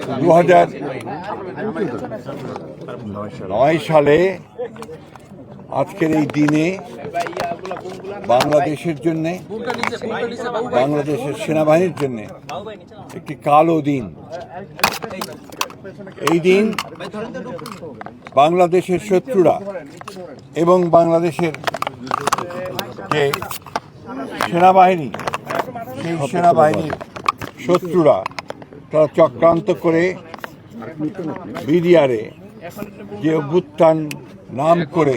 2009 সালে আজকের এই দিনে বাংলাদেশের জন্য, বাংলাদেশের সেনাবাহিনীর জন্য একটি কালো দিন। এই দিন বাংলাদেশের শত্রুরা এবং বাংলাদেশের যে সেনাবাহিনী, সেই সেনাবাহিনীর শত্রুরা তারা চক্রান্ত করে বিডিআরে যে অভ্যুত্থান নাম করে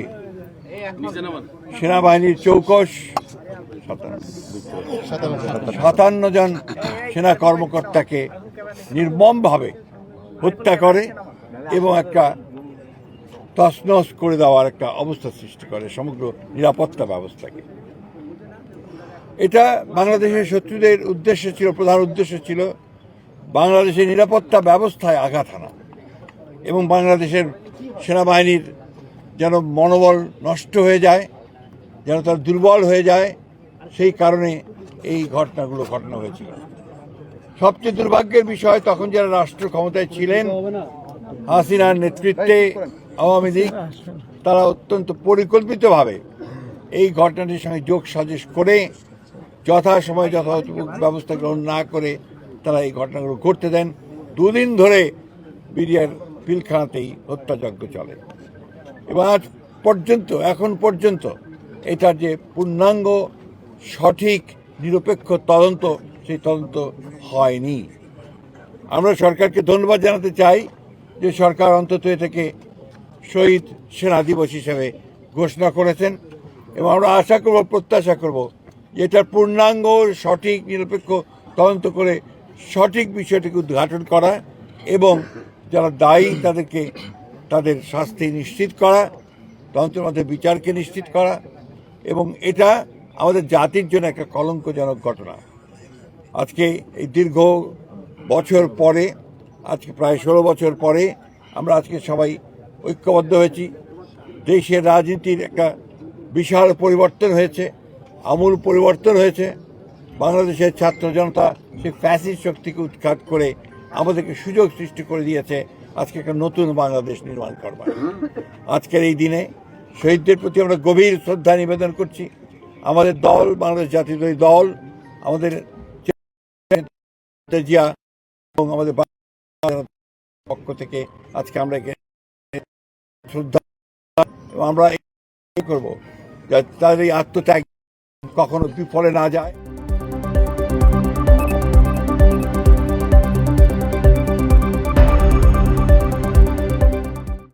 সেনাবাহিনীর চৌকস 57 জন সেনা কর্মকর্তাকে নির্মমভাবে হত্যা করে এবং একটা তছনছ করে দেওয়ার একটা অবস্থা সৃষ্টি করে সমগ্র নিরাপত্তা ব্যবস্থাকে। এটা বাংলাদেশের শত্রুদের উদ্দেশ্য ছিল, প্রধান উদ্দেশ্য ছিল বাংলাদেশের নিরাপত্তা ব্যবস্থায় আঘাত হানা এবং বাংলাদেশের সেনাবাহিনীর যেন মনোবল নষ্ট হয়ে যায়, যেন তার দুর্বল হয়ে যায়, সেই কারণে এই ঘটনা হয়েছিল। সবচেয়ে দুর্ভাগ্যের বিষয়, তখন যারা রাষ্ট্র ক্ষমতায় ছিলেন, হাসিনার নেতৃত্বে আওয়ামী লীগ, তারা অত্যন্ত পরিকল্পিতভাবে এই ঘটনাটির সঙ্গে যোগ সাজেশ করে যথাসময়ে যথাযথ ব্যবস্থা গ্রহণ না করে তারা এই ঘটনাগুলো করতে দেন। 2 দিন ধরে বিডিআর পিলখানাতেই হত্যাযজ্ঞ চলে এবং আজ পর্যন্ত, এখন পর্যন্ত এটার যে পূর্ণাঙ্গ সঠিক নিরপেক্ষ তদন্ত, সেই তদন্ত হয়নি। আমরা সরকারকে ধন্যবাদ জানাতে চাই যে সরকার অন্তত এটাকে শহীদ সেনা দিবস হিসেবে ঘোষণা করেছেন এবং আমরা আশা করব, প্রত্যাশা করব যে এটার পূর্ণাঙ্গ সঠিক নিরপেক্ষ তদন্ত করে সঠিক বিষয়টিকে উদ্ঘাটন করা এবং যারা দায়ী তাদেরকে তাদের শাস্তি নিশ্চিত করা, তদন্তের মধ্যে বিচারকে নিশ্চিত করা। এবং এটা আমাদের জাতির জন্য একটা কলঙ্কজনক ঘটনা। আজকে এই দীর্ঘ বছর পরে, আজকে প্রায় 16 বছর পরে আমরা আজকে সবাই ঐক্যবদ্ধ হয়েছি। দেশের রাজনীতির একটা বিশাল পরিবর্তন হয়েছে, আমূল পরিবর্তন হয়েছে। বাংলাদেশের ছাত্র জনতা সেই ফ্যাসিস্ট শক্তিকে উৎখাত করে আমাদেরকে সুযোগ সৃষ্টি করে দিয়েছে আজকে একটা নতুন বাংলাদেশ নির্মাণ করবার। আজকের এই দিনে শহীদদের প্রতি আমরা গভীর শ্রদ্ধা নিবেদন করছি। আমাদের দল, বাংলাদেশ জাতীয়তাবাদী দল, আমাদের জিয়া এবং আমাদের পক্ষ থেকে আজকে আমরা শ্রদ্ধা এবং আমরা করবো তাদের এই আত্মত্যাগ কখনো বিফলে না যায়।